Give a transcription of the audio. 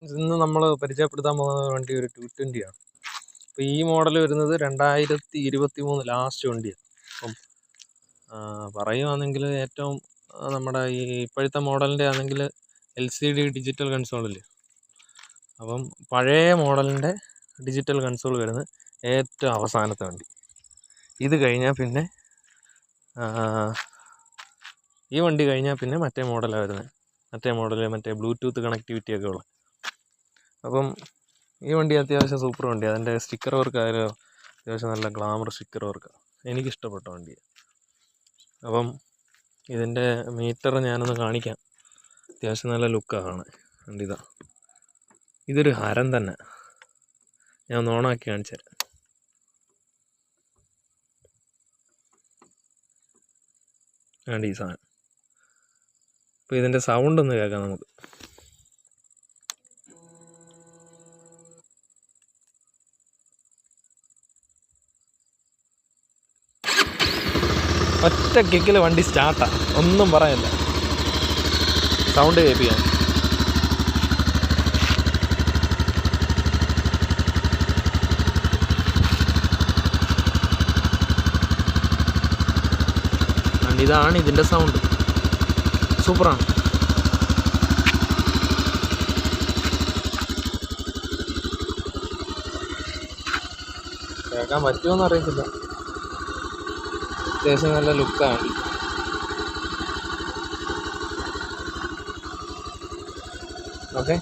ഇന്ന് നമ്മൾ പരിചയപ്പെടുത്താൻ പോകുന്ന വണ്ടി ഒരു 220 ആണ്. അപ്പോൾ ഈ മോഡൽ വരുന്നത് 2023 ലാസ്റ്റ് വണ്ടിയാണ്. അപ്പം പറയുകയാണെങ്കിൽ ഏറ്റവും നമ്മുടെ ഈ ഇപ്പോഴത്തെ മോഡലിൻ്റെ ആണെങ്കിൽ LCD ഡിജിറ്റൽ കൺസോളില്ലേ, അപ്പം പഴയ മോഡലിൻ്റെ ഡിജിറ്റൽ കൺസോൾ വരുന്നത് ഏറ്റവും അവസാനത്തെ വണ്ടി. ഇത് കഴിഞ്ഞാൽ പിന്നെ ഈ വണ്ടി കഴിഞ്ഞാൽ പിന്നെ മറ്റേ മോഡലാണ് വരുന്നത്. മറ്റേ ബ്ലൂടൂത്ത് കണക്ടിവിറ്റി ഒക്കെ ഉള്ള. അപ്പം ഈ വണ്ടി അത്യാവശ്യം സൂപ്പർ വണ്ടിയാണ്. അതിൻ്റെ സ്റ്റിക്കർ വർക്ക് ആയാലും അത്യാവശ്യം നല്ല ഗ്ലാമർ സ്റ്റിക്കർ വർക്കാണ്. എനിക്കിഷ്ടപ്പെട്ട വണ്ടിയാണ്. അപ്പം ഇതിൻ്റെ മീറ്റർ ഞാനൊന്ന് കാണിക്കാം. അത്യാവശ്യം നല്ല ലുക്കാണ് വണ്ടി. ഇതൊരു ഹരം തന്നെ. ഞാൻ ഒന്ന് ഓണാക്കി കാണിച്ചു തരാം. വേണ്ട ഈ സാധനം. അപ്പോൾ ഇതിൻ്റെ സൗണ്ട് ഒന്ന് കേൾക്കാം നമുക്ക്. ഒറ്റ കിക്കിൽ വണ്ടി സ്റ്റാർട്ടാണ്, ഒന്നും പറയാനില്ല. സൗണ്ട് കേൾപ്പിക്കാൻ ഇതാണ് ഇതിൻ്റെ സൗണ്ട്. സൂപ്പറാണ്. കേൾക്കാൻ പറ്റുമോയെന്ന് അറിയത്തില്ല. അത്യാവശ്യം നല്ല ലുക്കാണ്. ഓക്കെ.